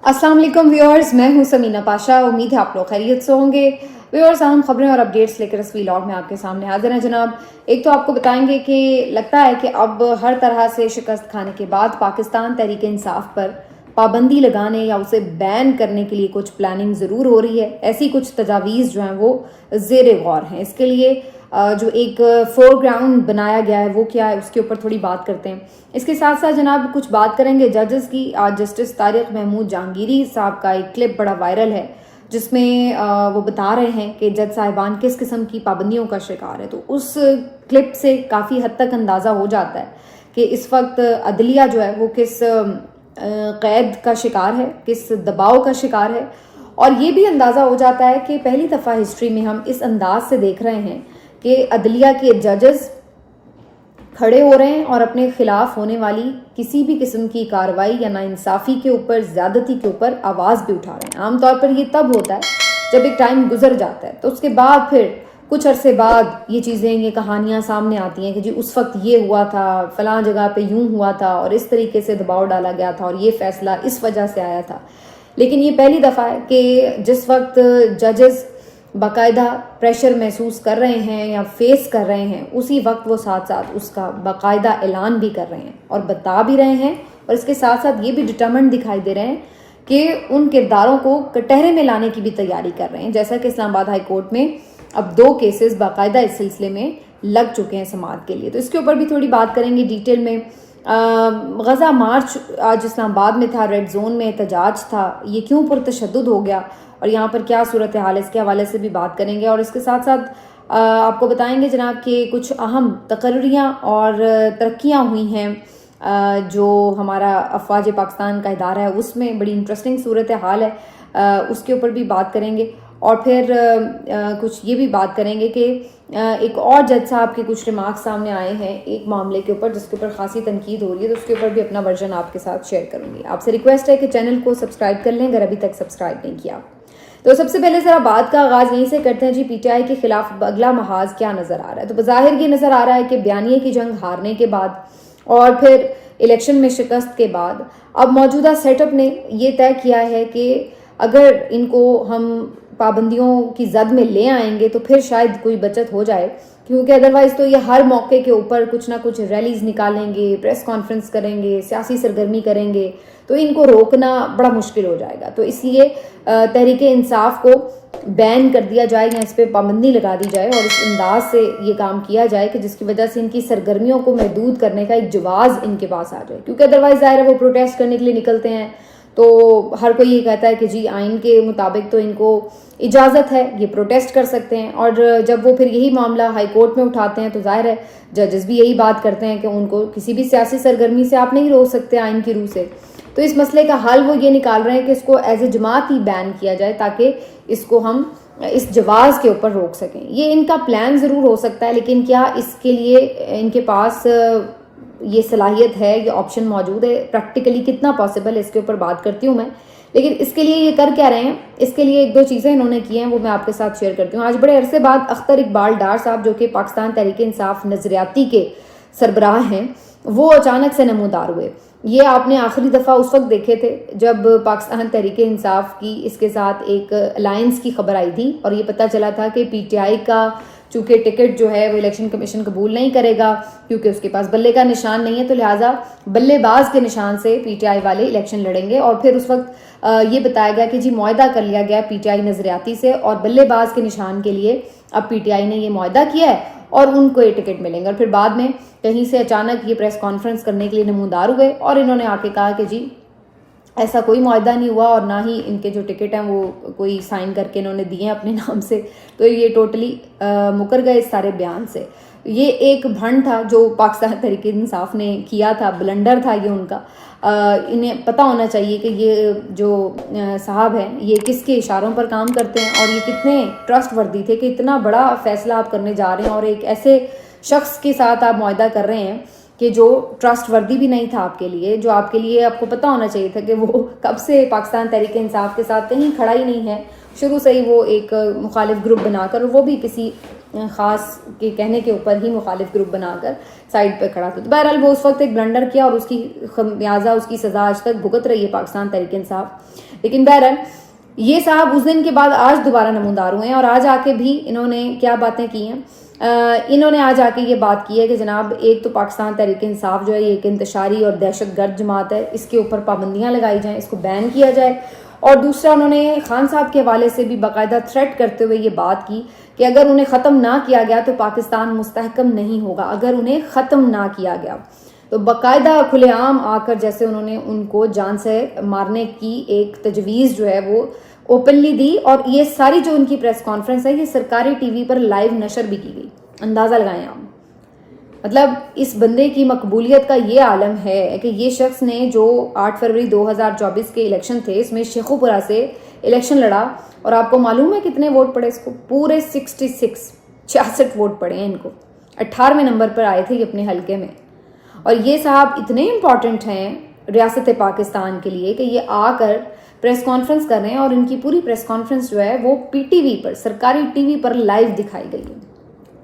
अस्सलाम वालेकुम व्यूअर्स, मैं हूं समीना पाशा। उम्मीद है आप लोग खैरियत से होंगे। व्यूअर्स, हम खबरें और अपडेट्स लेकर इस व्लॉग में आपके सामने हाजिर हैं जनाब। एक तो आपको बताएंगे कि लगता है कि अब हर तरह से शिकस्त खाने के बाद पाकिस्तान तहरीक इंसाफ पर पाबंदी लगाने या उसे बैन करने के लिए कुछ प्लानिंग ज़रूर हो रही है। ऐसी कुछ तजावीज़ जो हैं वो ज़ेर गौर हैं। इसके लिए जो एक फोरग्राउंड बनाया गया है वो क्या है, उसके ऊपर थोड़ी बात करते हैं। इसके साथ साथ जनाब कुछ बात करेंगे जजेस की। आज जस्टिस तारिक महमूद जहांगीरी साहब का एक क्लिप बड़ा वायरल है जिसमें वो बता रहे हैं कि जज साहिबान किस किस्म की पाबंदियों का शिकार है। तो उस क्लिप से काफ़ी हद तक अंदाज़ा हो जाता है कि इस वक्त अदलिया जो है वो किस कैद का शिकार है, किस दबाव का शिकार है। और ये भी अंदाज़ा हो जाता है कि पहली दफ़ा हिस्ट्री में हम इस अंदाज से देख रहे हैं कि अदलिया के जजेस खड़े हो रहे हैं और अपने खिलाफ होने वाली किसी भी किस्म की कार्रवाई या नाइंसाफ़ी के ऊपर, ज़्यादती के ऊपर आवाज़ भी उठा रहे हैं। आमतौर पर ये तब होता है जब एक टाइम गुजर जाता है, तो उसके बाद फिर कुछ अरसे बाद ये चीज़ें, ये कहानियाँ सामने आती हैं कि जी उस वक्त ये हुआ था, फ़लाँ जगह पे यूँ हुआ था और इस तरीके से दबाव डाला गया था और ये फ़ैसला इस वजह से आया था। लेकिन ये पहली दफ़ा है कि जिस वक्त जजेस बाकायदा प्रेशर महसूस कर रहे हैं या फेस कर रहे हैं, उसी वक्त वो साथ साथ उसका बाकायदा ऐलान भी कर रहे हैं और बता भी रहे हैं। और इसके साथ साथ ये भी डिटरमेंट दिखाई दे रहे हैं कि उन किरदारों को कटहरे में लाने की भी तैयारी कर रहे हैं। जैसा कि इस्लामाबाद हाई कोर्ट में अब 2 केसेस बाकायदा इस सिलसिले में लग चुके हैं समाअत के लिए। तो इसके ऊपर भी थोड़ी बात करेंगे डिटेल में। गज़ा मार्च आज इस्लामाबाद में था, रेड जोन में एहतजाज था, ये क्यों पुरतशद्दुद हो गया और यहाँ पर क्या सूरत हाल है, इसके हवाले से भी बात करेंगे। और इसके साथ साथ आपको बताएंगे जनाब कि कुछ अहम तकर्रियाँ और तरक्कियाँ हुई हैं जो हमारा अफवाज पाकिस्तान का इदारा है उसमें बड़ी इंटरेस्टिंग सूरत हाल है, उसके ऊपर भी बात करेंगे। और फिर कुछ ये भी बात करेंगे कि एक और जज साहब के कुछ रिमार्क सामने आए हैं एक मामले के ऊपर जिसके ऊपर खासी तनकीद हो रही है, तो उसके ऊपर भी अपना वर्जन आपके साथ शेयर करूंगी। आपसे रिक्वेस्ट है कि चैनल को सब्सक्राइब कर लें अगर अभी तक सब्सक्राइब नहीं किया। तो सबसे पहले ज़रा बात का आगाज़ यहीं से करते हैं जी। पीटीआई के खिलाफ अगला महाज क्या नज़र आ रहा है? तो बज़ाहिर ये नज़र आ रहा है कि बयानिए की जंग हारने के बाद और फिर इलेक्शन में शिकस्त के बाद अब मौजूदा सेटअप ने ये तय किया है कि अगर इनको हम पाबंदियों की जद में ले आएंगे तो फिर शायद कोई बचत हो जाए, क्योंकि अदरवाइज़ तो ये हर मौके के ऊपर कुछ ना कुछ रैलीज निकालेंगे, प्रेस कॉन्फ्रेंस करेंगे, सियासी सरगर्मी करेंगे, तो इनको रोकना बड़ा मुश्किल हो जाएगा। तो इसलिए तहरीक इंसाफ को बैन कर दिया जाए या इस पर पाबंदी लगा दी जाए और इस अंदाज से ये काम किया जाए कि जिसकी वजह से इनकी सरगर्मियों को महदूद करने का एक जवाज़ इनके पास आ जाए। क्योंकि अदरवाइज़ ज़ाहिर है वो प्रोटेस्ट करने के लिए निकलते हैं तो हर कोई ये कहता है कि जी आइन के मुताबिक तो इनको इजाज़त है, ये प्रोटेस्ट कर सकते हैं। और जब वो फिर यही मामला हाई कोर्ट में उठाते हैं तो जाहिर है जजेस भी यही बात करते हैं कि उनको किसी भी सियासी सरगर्मी से आप नहीं रोक सकते आइन की रूह से। तो इस मसले का हल वो ये निकाल रहे हैं कि इसको as a Jamaat he ban किया जाए ताकि इसको हम इस जवाज़ के ऊपर रोक सकें। ये इनका प्लान ज़रूर हो सकता है, लेकिन क्या इसके लिए इनके पास ये सलाहियत है, ये ऑप्शन मौजूद है, प्रैक्टिकली कितना पॉसिबल है, इसके ऊपर बात करती हूँ मैं। लेकिन इसके लिए ये कर क्या रहे हैं, इसके लिए 1-2 चीज़ें इन्होंने की हैं वो मैं आपके साथ शेयर करती हूँ। आज बड़े अरसे बाद अख्तर इकबाल डार साहब जो कि पाकिस्तान तहरीक इंसाफ नज़रियाती के सरबराह हैं, वो अचानक से नमूदार हुए। ये आपने आखिरी दफ़ा उस वक्त देखे थे जब पाकिस्तान तहरीक इंसाफ की इसके साथ एक अलायंस की खबर आई थी और ये पता चला था कि पीटीआई का चूँकि टिकट जो है वो इलेक्शन कमीशन कबूल नहीं करेगा क्योंकि उसके पास बल्ले का निशान नहीं है, तो लिहाजा बल्लेबाज के निशान से पीटीआई वाले इलेक्शन लड़ेंगे। और फिर उस वक्त ये बताया गया कि जी मुआहदा कर लिया गया पीटीआई नज़रियाती से और बल्लेबाज के निशान के लिए अब पीटीआई ने ये मुआहदा किया है और उनको ये टिकट मिलेंगे। और फिर बाद में कहीं से अचानक ये प्रेस कॉन्फ्रेंस करने के लिए नमूदार हुए और इन्होंने आके कहा कि जी ऐसा कोई मुआहदा नहीं हुआ और ना ही इनके जो टिकट हैं वो कोई साइन करके इन्होंने दिए हैं अपने नाम से। तो ये टोटली मुकर गए इस सारे बयान से। ये एक भंड था जो पाकिस्तान तहरीक इंसाफ ने किया था, ब्लंडर था ये उनका। इन्हें पता होना चाहिए कि ये जो साहब हैं ये किसके इशारों पर काम करते हैं और ये कितने ट्रस्ट वर्दी थे कि इतना बड़ा फैसला आप करने जा रहे हैं और एक ऐसे शख्स के साथ आप मुआहदा कर रहे हैं कि जो ट्रस्ट वर्दी भी नहीं था आपके लिए, जो आपके लिए आपको पता होना चाहिए था कि वो कब से पाकिस्तान तहरीक इंसाफ के साथ कहीं खड़ा ही नहीं है, शुरू से ही वो एक मुखालिफ ग्रुप बनाकर, वो भी किसी خاص کے کہنے کے اوپر ہی مخالف گروپ بنا کر سائڈ پہ کھڑا تھا. تو بہرحال وہ اس وقت ایک بلنڈر کیا اور اس کی خمیازہ اس کی سزا آج تک بھگت رہی ہے پاکستان تحریک انصاف. لیکن بہرحال یہ صاحب اس دن کے بعد آج دوبارہ نمودار ہوئے ہیں اور آج آ کے بھی انہوں نے کیا باتیں کی ہیں. انہوں نے آج آ کے یہ بات کی ہے کہ جناب ایک تو پاکستان تحریک انصاف جو ہے یہ ایک انتشاری اور دہشت گرد جماعت ہے, اس کے اوپر پابندیاں لگائی جائیں, اس کو بین کیا جائے. اور دوسرا انہوں نے خان صاحب کے حوالے سے بھی باقاعدہ تھریٹ کرتے ہوئے یہ بات کی کہ اگر انہیں ختم نہ کیا گیا تو پاکستان مستحکم نہیں ہوگا, اگر انہیں ختم نہ کیا گیا. تو باقاعدہ کھلے عام آ کر جیسے انہوں نے ان کو جان سے مارنے کی ایک تجویز جو ہے وہ اوپنلی دی. اور یہ ساری جو ان کی پریس کانفرنس ہے یہ سرکاری ٹی وی پر لائیو نشر بھی کی گئی. اندازہ لگائیں آپ, مطلب اس بندے کی مقبولیت کا یہ عالم ہے کہ یہ شخص نے جو 8 فروری 2024 کے الیکشن تھے اس میں شیخو پورہ سے الیکشن لڑا اور آپ کو معلوم ہے کتنے ووٹ پڑے اس کو؟ پورے 66 ووٹ پڑے ہیں ان کو. 18ویں نمبر پر آئے تھے یہ اپنے حلقے میں. اور یہ صاحب اتنے امپورٹنٹ ہیں ریاست پاکستان کے لیے کہ یہ آ کر پریس کانفرنس کر رہے ہیں اور ان کی پوری پریس کانفرنس جو ہے وہ پی ٹی وی پر, سرکاری ٹی وی پر لائیو دکھائی گئی ہے.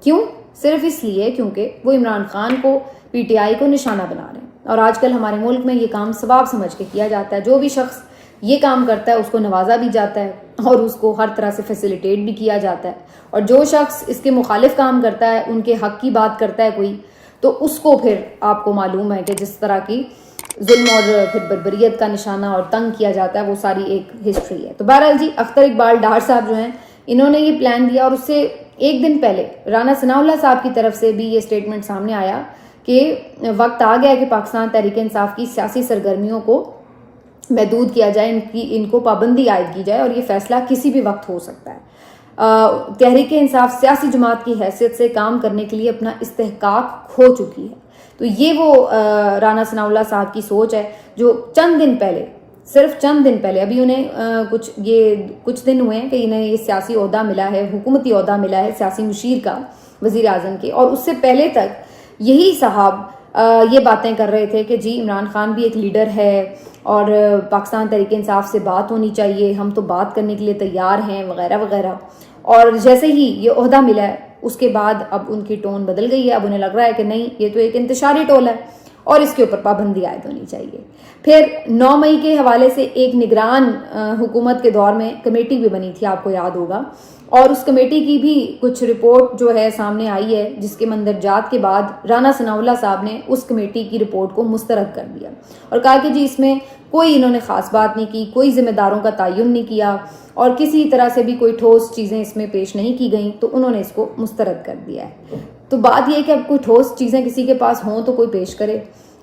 کیوں؟ صرف اس لیے کیونکہ وہ عمران خان کو پی ٹی آئی کو نشانہ بنا رہے ہیں. اور آج کل ہمارے ملک میں یہ کام ثواب سمجھ کے کیا جاتا ہے. جو بھی شخص یہ کام کرتا ہے اس کو نوازا بھی جاتا ہے اور اس کو ہر طرح سے فیسیلیٹیٹ بھی کیا جاتا ہے. اور جو شخص اس کے مخالف کام کرتا ہے, ان کے حق کی بات کرتا ہے کوئی, تو اس کو پھر آپ کو معلوم ہے کہ جس طرح کی ظلم اور پھر بربریت کا نشانہ اور تنگ کیا جاتا ہے وہ ساری ایک ہسٹری ہے. تو بہرحال جی اختر اقبال ڈار صاحب جو ہیں انہوں نے یہ پلان دیا اور اس سے ایک دن پہلے رانا ثناء اللہ صاحب کی طرف سے بھی یہ سٹیٹمنٹ سامنے آیا کہ وقت آ گیا کہ پاکستان تحریک انصاف کی سیاسی سرگرمیوں کو محدود کیا جائے, ان کو پابندی عائد کی جائے اور یہ فیصلہ کسی بھی وقت ہو سکتا ہے. تحریک انصاف سیاسی جماعت کی حیثیت سے کام کرنے کے لیے اپنا استحقاق کھو چکی ہے. تو یہ وہ رانا ثناء اللہ صاحب کی سوچ ہے جو چند دن پہلے, صرف چند دن پہلے, ابھی انہیں کچھ دن ہوئے ہیں کہ انہیں یہ سیاسی عہدہ ملا ہے, حکومتی عہدہ ملا ہے سیاسی مشیر کا وزیر اعظم کے. اور اس سے پہلے تک یہی صاحب یہ باتیں کر رہے تھے کہ جی عمران خان بھی ایک لیڈر ہے اور پاکستان تحریک انصاف سے بات ہونی چاہیے, ہم تو بات کرنے کے لیے تیار ہیں وغیرہ وغیرہ. اور جیسے ہی یہ عہدہ ملا ہے اس کے بعد اب ان کی ٹون بدل گئی ہے. اب انہیں لگ رہا ہے کہ نہیں, یہ تو ایک انتشاری ٹول ہے اور اس کے اوپر پابندی عائد ہونی چاہیے. پھر 9 مئی کے حوالے سے ایک نگران حکومت کے دور میں کمیٹی بھی بنی تھی, آپ کو یاد ہوگا, اور اس کمیٹی کی بھی کچھ رپورٹ جو ہے سامنے آئی ہے جس کے مندرجات کے بعد رانا ثناء اللہ صاحب نے اس کمیٹی کی رپورٹ کو مسترد کر دیا اور کہا کہ جی اس میں کوئی انہوں نے خاص بات نہیں کی, کوئی ذمہ داروں کا تعین نہیں کیا اور کسی طرح سے بھی کوئی ٹھوس چیزیں اس میں پیش نہیں کی گئیں, تو انہوں نے اس کو مسترد کر دیا ہے. تو بات یہ ہے کہ اب کوئی ٹھوس چیزیں کسی کے پاس ہوں تو کوئی پیش کرے.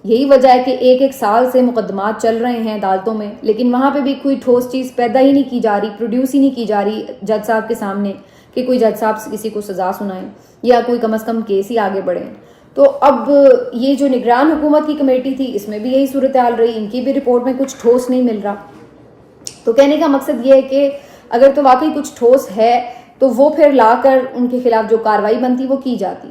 یہی وجہ ہے کہ ایک سال سے مقدمات چل رہے ہیں عدالتوں میں, لیکن وہاں پہ بھی کوئی ٹھوس چیز پیدا ہی نہیں کی جا رہی, پروڈیوس ہی نہیں کی جا رہی جج صاحب کے سامنے کہ کوئی جج صاحب کسی کو سزا سنائیں یا کوئی کم از کم کیس ہی آگے بڑھیں. تو اب یہ جو نگران حکومت کی کمیٹی تھی اس میں بھی یہی صورتحال رہی, ان کی بھی رپورٹ میں کچھ ٹھوس نہیں مل رہا. تو کہنے کا مقصد یہ ہے کہ اگر تو واقعی کچھ ٹھوس ہے تو وہ پھر لا کر ان کے خلاف جو کارروائی بنتی وہ کی جاتی.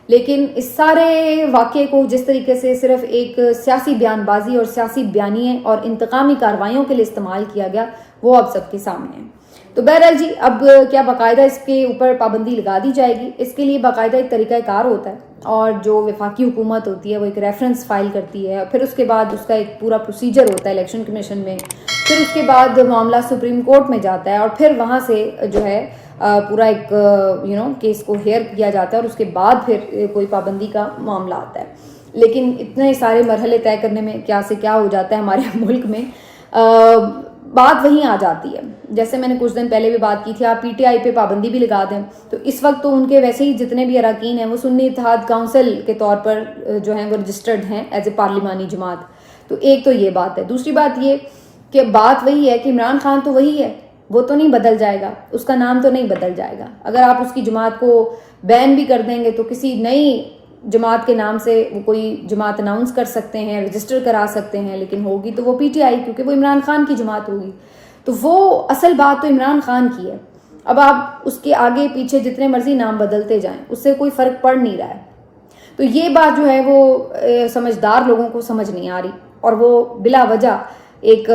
لیکن اس سارے واقعے کو جس طریقے سے صرف ایک سیاسی بیان بازی اور سیاسی بیانیے اور انتقامی کارروائیوں کے لیے استعمال کیا گیا وہ اب سب کے سامنے ہے. تو بہرحال جی اب کیا باقاعدہ اس کے اوپر پابندی لگا دی جائے گی؟ اس کے لیے باقاعدہ ایک طریقہ کار ہوتا ہے اور جو وفاقی حکومت ہوتی ہے وہ ایک ریفرنس فائل کرتی ہے, پھر اس کے بعد اس کا ایک پورا پروسیجر ہوتا ہے الیکشن کمیشن میں, پھر اس کے بعد معاملہ سپریم کورٹ میں جاتا ہے اور پھر وہاں سے جو ہے پورا ایک کیس کو ہیئر کیا جاتا ہے اور اس کے بعد پھر کوئی پابندی کا معاملہ آتا ہے. لیکن اتنے سارے مرحلے طے کرنے میں کیا سے کیا ہو جاتا ہے ہمارے ملک میں, بات وہیں آ جاتی ہے. جیسے میں نے کچھ دن پہلے بھی بات کی تھی, آپ پی ٹی آئی پہ پابندی بھی لگا دیں تو اس وقت تو ان کے ویسے ہی جتنے بھی اراکین ہیں وہ سنی اتحاد کونسل کے طور پر جو ہیں وہ رجسٹرڈ ہیں ایز اے پارلیمانی جماعت. تو ایک تو یہ بات ہے. دوسری بات یہ کہ بات وہی ہے کہ عمران خان تو وہی ہے, وہ تو نہیں بدل جائے گا, اس کا نام تو نہیں بدل جائے گا. اگر آپ اس کی جماعت کو بین بھی کر دیں گے تو کسی نئی جماعت کے نام سے وہ کوئی جماعت اناؤنس کر سکتے ہیں, رجسٹر کرا سکتے ہیں, لیکن ہوگی تو وہ پی ٹی آئی, کیونکہ وہ عمران خان کی جماعت ہوگی. تو وہ اصل بات تو عمران خان کی ہے. اب آپ اس کے آگے پیچھے جتنے مرضی نام بدلتے جائیں اس سے کوئی فرق پڑ نہیں رہا ہے. تو یہ بات جو ہے وہ سمجھدار لوگوں کو سمجھ نہیں آ رہی اور وہ بلا وجہ ایک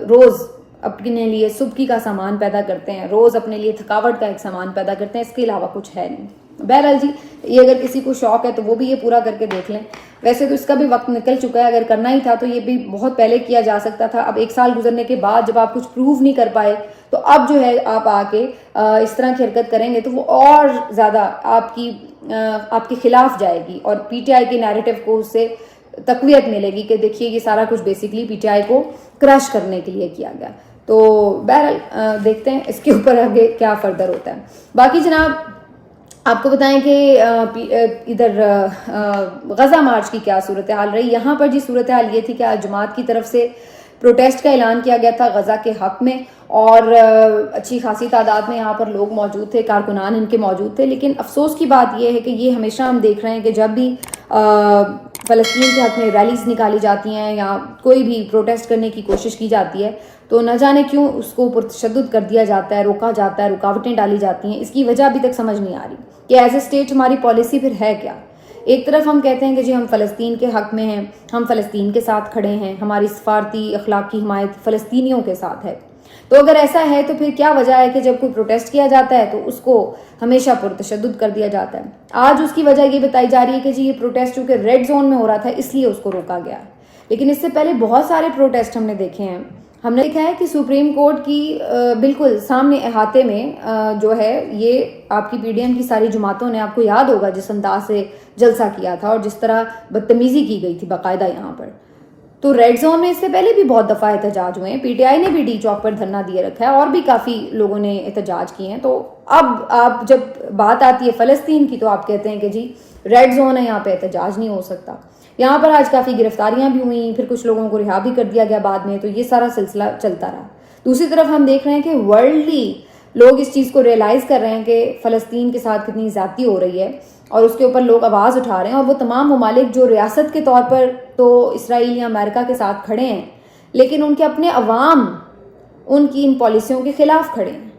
روز اپنے لیے سبکی کا سامان پیدا کرتے ہیں, روز اپنے لیے تھکاوٹ کا ایک سامان پیدا کرتے ہیں, اس کے علاوہ کچھ ہے نہیں. बहरहाल जी, ये अगर किसी को शौक है तो वो भी ये पूरा करके देख लें। वैसे तो इसका भी वक्त निकल चुका है, अगर करना ही था तो ये भी बहुत पहले किया जा सकता था। अब 1 साल गुजरने के बाद जब आप कुछ प्रूव नहीं कर पाए तो अब जो है आप आके इस तरह की हरकत करेंगे तो वो और ज़्यादा आपके खिलाफ जाएगी और पीटीआई के नैरेटिव को उससे तकवीत मिलेगी कि देखिए ये सारा कुछ बेसिकली पीटीआई को क्रश करने के लिए किया गया। तो बहरहाल देखते हैं इसके ऊपर आगे क्या फर्दर होता है। बाकी जनाब आपको बताएं कि इधर गज़ा मार्च की क्या सूरत हाल रही। यहाँ पर जी सूरत हाल ये थी कि आज जमात की तरफ से प्रोटेस्ट का ऐलान किया गया था गज़ा के हक़ में और अच्छी खासी तादाद में यहाँ पर लोग मौजूद थे, कारकुनान इनके मौजूद थे। लेकिन अफसोस की बात यह है कि ये हमेशा हम देख रहे हैं कि जब भी फ़लस्तीन के हक़ में रैलीज़ निकाली जाती हैं या कोई भी प्रोटेस्ट करने की कोशिश की जाती है तो न जाने क्यों उसको पुरतशद्दुद कर दिया जाता है, रोका जाता है, रुकावटें डाली जाती हैं। इसकी वजह अभी तक समझ नहीं आ रही कि एज ए स्टेट हमारी पॉलिसी फिर है क्या। एक तरफ हम कहते हैं कि जी हम फ़लस्तीन के हक़ में हैं, हम फ़लस्तीन के साथ खड़े हैं, हमारी सफारती अखलाकी हिमायत फ़लस्तीनियों के साथ है। तो अगर ऐसा है तो फिर क्या वजह है कि जब कोई प्रोटेस्ट किया जाता है तो उसको हमेशा पुरतशद्दुद कर दिया जाता है। आज उसकी वजह ये बताई जा रही है कि जी ये प्रोटेस्ट चूँकि रेड जोन में हो रहा था इसलिए उसको रोका गया। लेकिन इससे पहले बहुत सारे प्रोटेस्ट हमने देखे हैं। हमने देखा है कि सुप्रीम कोर्ट की बिल्कुल सामने अहाते में जो है ये आपकी पीडीएम की सारी जमातों ने, आपको याद होगा जिस अंदाज से जलसा किया था और जिस तरह बदतमीजी की गई थी बाकायदा यहाँ पर। तो रेड जोन में इससे पहले भी बहुत दफ़ा एहतजाज हुए हैं, पीटीआई ने भी डी चौक पर धरना दिए रखा है और भी काफ़ी लोगों ने एहतजाज किए हैं। तो अब आप जब बात आती है फ़लस्तीन की तो आप कहते हैं कि जी रेड जोन है, यहाँ पे एहतजाज नहीं हो सकता। यहाँ पर आज काफ़ी गिरफ्तारियां भी हुई, फिर कुछ लोगों को रिहा भी कर दिया गया बाद में, तो ये सारा सिलसिला चलता रहा। दूसरी तरफ हम देख रहे हैं कि वर्ल्डली लोग इस चीज़ को रियलाइज़ कर रहे हैं कि फ़लस्तीन के साथ कितनी ज़्यादती हो रही है और उसके ऊपर लोग आवाज़ उठा रहे हैं। और वो तमाम ममालिक जो रियासत के तौर पर तो इसराइल या अमेरिका के साथ खड़े हैं लेकिन उनके अपने अवाम उनकी इन पॉलिसियों के ख़िलाफ़ खड़े हैं,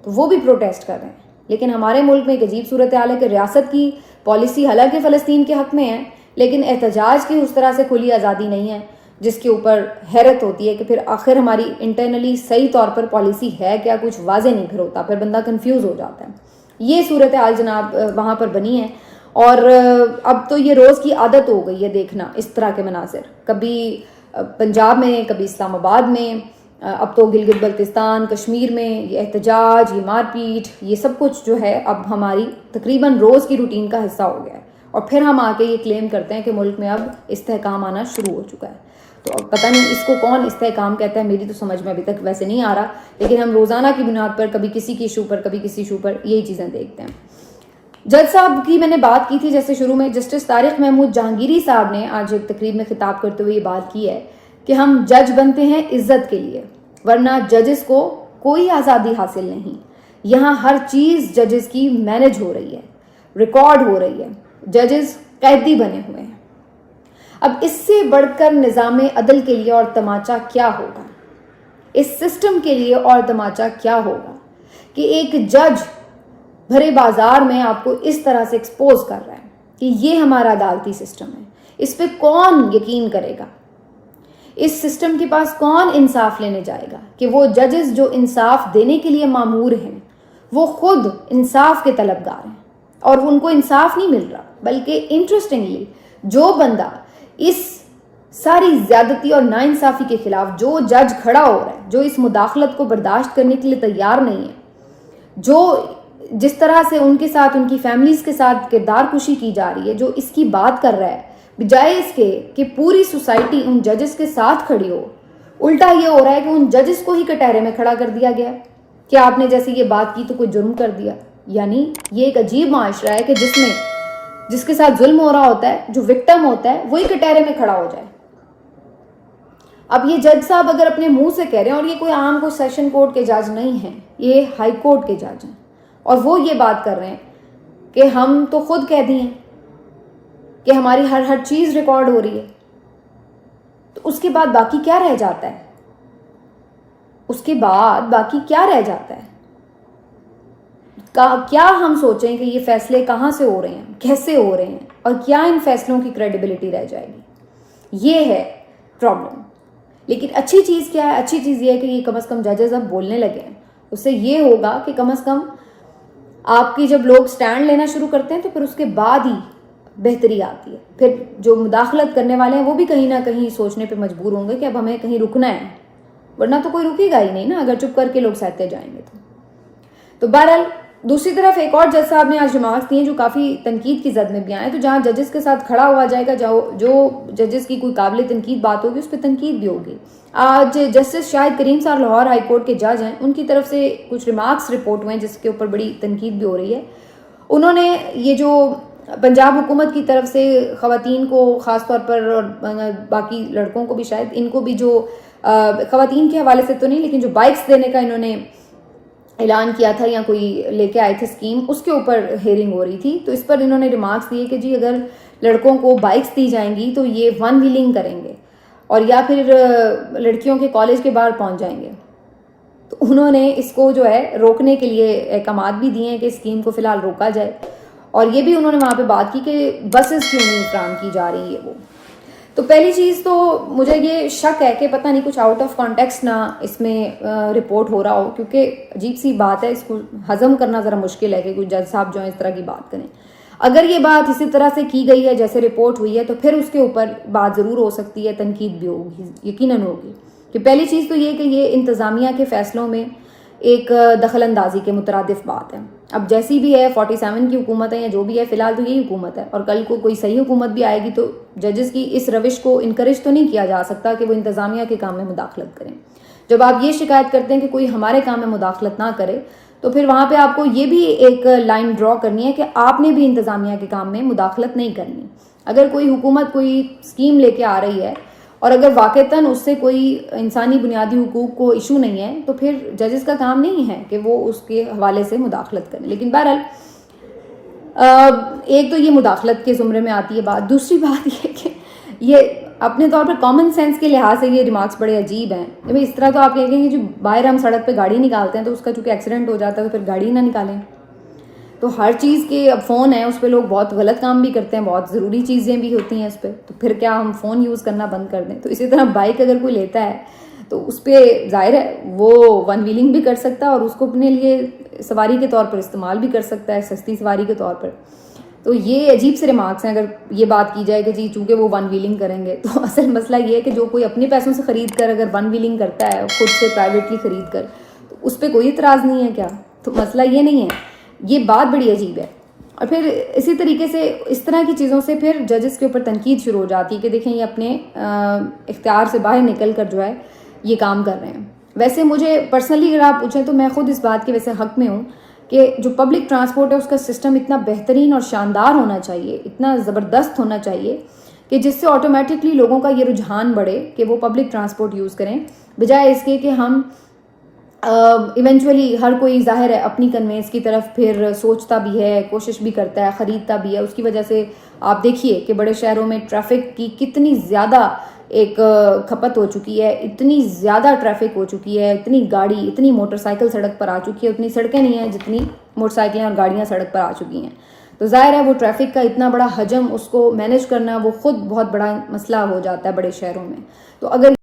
तो वो भी प्रोटेस्ट कर रहे हैं। लेकिन हमारे मुल्क में एक अजीब सूरत हाल है कि रियासत की पॉलिसी हालांकि फ़लस्तीन के हक़ में है लेकिन एहतजाज की उस तरह से खुली आज़ादी नहीं है, जिसके ऊपर हैरत होती है कि फिर आखिर हमारी इंटरनली सही तौर पर पॉलिसी है क्या, कुछ वाजे नहीं फिर होता, फिर बंदा कंफ्यूज हो जाता है। ये सूरत हाल जनाब वहाँ पर बनी है और अब तो ये रोज़ की आदत हो गई है देखना इस तरह के मनासिर, कभी पंजाब में, कभी इस्लामाबाद में, अब तो गिलगित बल्तिस्तान, कश्मीर में ये एहतजाज, ये मारपीट, ये सब कुछ जो है अब हमारी तकरीबन रोज़ की रूटीन का हिस्सा हो गया है। और फिर हम आके ये क्लेम करते हैं कि मुल्क में अब इस्तेहकाम आना शुरू हो चुका है। तो अब पता नहीं इसको कौन इस्तेहकाम कहता है, मेरी तो समझ में अभी तक वैसे नहीं आ रहा। लेकिन हम रोज़ाना की बुनियाद पर कभी किसी की इशू पर, कभी किसी इशू पर यही चीज़ें देखते हैं। जज साहब की मैंने बात की थी जैसे शुरू में, जस्टिस तारिक महमूद जहांगीरी साहब ने आज एक तकरीब में खिताब करते हुए ये बात की है कि हम जज बनते हैं इज्जत के लिए, वरना जजेस को कोई आज़ादी हासिल नहीं। यहाँ हर चीज़ जजेस की मैनेज हो रही है, रिकॉर्ड हो रही है, जजेस कैदी बने हुए हैं। अब इससे बढ़कर निज़ाम अदल के लिए और तमाचा क्या होगा, इस सिस्टम के लिए और तमाचा क्या होगा कि एक जज भरे बाजार में आपको इस तरह से एक्सपोज कर रहा है कि ये हमारा अदालती सिस्टम है। इस पे कौन यकीन करेगा, इस सिस्टम के पास कौन इंसाफ लेने जाएगा कि वो जजेस जो इंसाफ देने के लिए मामूर हैं वो खुद इंसाफ के तलबगार हैं और उनको इंसाफ नहीं मिल रहा। बल्कि इंटरेस्टिंगली जो बंदा इस सारी ज्यादती और नाइंसाफी के खिलाफ, जो जज खड़ा हो रहा है, जो इस मुदाखलत को बर्दाश्त करने के लिए तैयार नहीं है, जो जिस तरह से उनके साथ, उनकी फैमिलीज के साथ किरदार कुशी की जा रही है, जो इसकी बात कर रहा है, बजाय इसके कि पूरी सोसाइटी उन जजेस के साथ खड़ी हो, उल्टा ये हो रहा है कि उन जजेस को ही कटहरे में खड़ा कर दिया गया कि आपने जैसे ये बात की तो कोई जुर्म कर दिया। यानी ये एक अजीब माशरा है कि जिसके साथ जुल्म हो रहा होता है, जो विक्टिम होता है, वही कटहरे में खड़ा हो जाए। अब ये जज साहब अगर अपने मुंह से कह रहे हैं, और ये कोई आम कोई सेशन कोर्ट के जज नहीं हैं, ये हाई कोर्ट के जज हैं, और वो ये बात कर रहे हैं कि हम तो खुद कह दिए हैं कि हमारी हर चीज रिकॉर्ड हो रही है, तो उसके बाद बाकी क्या रह जाता है? उसके बाद बाकी क्या रह जाता है? क्या हम सोचें कि ये फैसले कहाँ से हो रहे हैं, कैसे हो रहे हैं, और क्या इन फैसलों की क्रेडिबिलिटी रह जाएगी? ये है प्रॉब्लम। लेकिन अच्छी चीज़ क्या है? अच्छी चीज़ ये है कि ये कम से कम जजेस अब बोलने लगे हैं। उससे ये होगा कि कम से कम آپ کی جب لوگ سٹینڈ لینا شروع کرتے ہیں تو پھر اس کے بعد ہی بہتری آتی ہے. پھر جو مداخلت کرنے والے ہیں وہ بھی کہیں نہ کہیں سوچنے پہ مجبور ہوں گے کہ اب ہمیں کہیں رکنا ہے, ورنہ تو کوئی رکے گا ہی نہیں نا اگر چپ کر کے لوگ سہتے جائیں گے. تو بہرحال دوسری طرف ایک اور جج صاحب نے آج ریمارکس دیے جو کافی تنقید کی زد میں بھی آئے. تو جہاں ججز کے ساتھ کھڑا ہوا جائے گا, جو ججز کی کوئی قابل تنقید بات ہوگی اس پہ تنقید بھی ہوگی. آج جسٹس شاہد کریم صاحب لاہور ہائی کورٹ کے جج ہیں, ان کی طرف سے کچھ ریمارکس رپورٹ ہوئے ہیں جس کے اوپر بڑی تنقید بھی ہو رہی ہے. انہوں نے یہ جو پنجاب حکومت کی طرف سے خواتین کو خاص طور پر اور باقی لڑکوں کو بھی شاید ان کو بھی جو خواتین کے حوالے سے تو نہیں لیکن جو بائکس دینے کا انہوں نے اعلان کیا تھا یا کوئی لے کے آئے تھے اسکیم, اس کے اوپر ہیئرنگ ہو رہی تھی. تو اس پر انہوں نے ریمارکس دیے کہ جی اگر لڑکوں کو بائکس دی جائیں گی تو یہ ون ویلنگ کریں گے اور یا پھر لڑکیوں کے کالج کے باہر پہنچ جائیں گے. تو انہوں نے اس کو جو ہے روکنے کے لیے احکامات بھی دیے ہیں کہ اسکیم کو فی الحال روکا جائے, اور یہ بھی انہوں نے وہاں پہ بات کی کہ بسز کیوں نہیں فراہم کی جا رہی ہے وہ. تو پہلی چیز تو مجھے یہ شک ہے کہ پتہ نہیں کچھ آؤٹ آف کانٹیکسٹ نہ اس میں رپورٹ ہو رہا ہو, کیونکہ عجیب سی بات ہے, اس کو ہضم کرنا ذرا مشکل ہے کہ کوئی جج صاحب جو ہے اس طرح کی بات کریں. اگر یہ بات اسی طرح سے کی گئی ہے جیسے رپورٹ ہوئی ہے تو پھر اس کے اوپر بات ضرور ہو سکتی ہے, تنقید بھی ہوگی, یقیناً ہوگی. کہ پہلی چیز تو یہ کہ یہ انتظامیہ کے فیصلوں میں ایک دخل اندازی کے مترادف بات ہے. اب جیسی بھی ہے 47 کی حکومت ہے یا جو بھی ہے, فی الحال تو یہی حکومت ہے, اور کل کو کوئی صحیح حکومت بھی آئے گی تو ججز کی اس روش کو انکریج تو نہیں کیا جا سکتا کہ وہ انتظامیہ کے کام میں مداخلت کریں. جب آپ یہ شکایت کرتے ہیں کہ کوئی ہمارے کام میں مداخلت نہ کرے تو پھر وہاں پہ آپ کو یہ بھی ایک لائن ڈرا کرنی ہے کہ آپ نے بھی انتظامیہ کے کام میں مداخلت نہیں کرنی. اگر کوئی حکومت کوئی اسکیم لے کے آ رہی ہے اور اگر واقعتاً اس سے کوئی انسانی بنیادی حقوق کو ایشو نہیں ہے تو پھر ججز کا کام نہیں ہے کہ وہ اس کے حوالے سے مداخلت کریں. لیکن بہرحال ایک تو یہ مداخلت کے زمرے میں آتی ہے بات. دوسری بات یہ کہ یہ اپنے طور پر کامن سینس کے لحاظ سے یہ ریمارکس بڑے عجیب ہیں. اس طرح تو آپ کہیں گے کہ جو باہر ہم سڑک پہ گاڑی نکالتے ہیں تو اس کا چونکہ ایکسیڈنٹ ہو جاتا ہے تو پھر گاڑی نہ نکالیں. تو ہر چیز کے اب فون ہے, اس پہ لوگ بہت غلط کام بھی کرتے ہیں, بہت ضروری چیزیں بھی ہوتی ہیں اس پہ, تو پھر کیا ہم فون یوز کرنا بند کر دیں؟ تو اسی طرح بائک اگر کوئی لیتا ہے تو اس پہ ظاہر ہے وہ ون ویلنگ بھی کر سکتا ہے اور اس کو اپنے لیے سواری کے طور پر استعمال بھی کر سکتا ہے, سستی سواری کے طور پر. تو یہ عجیب سے ریمارکس ہیں اگر یہ بات کی جائے کہ جی چونکہ وہ ون ویلنگ کریں گے. تو اصل مسئلہ یہ ہے کہ جو کوئی اپنے پیسوں سے خرید کر اگر ون ویلنگ کرتا ہے خود سے پرائیویٹلی خرید کر, تو اس پہ کوئی اعتراض نہیں ہے کیا؟ تو مسئلہ یہ نہیں ہے, یہ بات بڑی عجیب ہے. اور پھر اسی طریقے سے اس طرح کی چیزوں سے پھر ججز کے اوپر تنقید شروع ہو جاتی ہے کہ دیکھیں یہ اپنے اختیار سے باہر نکل کر جو ہے یہ کام کر رہے ہیں. ویسے مجھے پرسنلی اگر آپ پوچھیں تو میں خود اس بات کے ویسے حق میں ہوں کہ جو پبلک ٹرانسپورٹ ہے اس کا سسٹم اتنا بہترین اور شاندار ہونا چاہیے, اتنا زبردست ہونا چاہیے کہ جس سے آٹومیٹکلی لوگوں کا یہ رجحان بڑھے کہ وہ پبلک ٹرانسپورٹ یوز کریں, بجائے اس کے کہ ہم ایونچولی ہر کوئی ظاہر ہے اپنی کنوینس کی طرف پھر سوچتا بھی ہے, کوشش بھی کرتا ہے, خریدتا بھی ہے. اس کی وجہ سے آپ دیکھیے کہ بڑے شہروں میں ٹریفک کی کتنی زیادہ ایک کھپت ہو چکی ہے, اتنی زیادہ ٹریفک ہو چکی ہے, اتنی گاڑی اتنی موٹر سائیکل سڑک پر آ چکی ہے, اتنی سڑکیں نہیں ہیں جتنی موٹر سائیکلیں اور گاڑیاں سڑک پر آ چکی ہیں. تو ظاہر ہے وہ ٹریفک کا اتنا بڑا حجم اس کو مینیج کرنا وہ خود بہت بڑا مسئلہ ہو جاتا ہے بڑے شہروں میں. تو اگر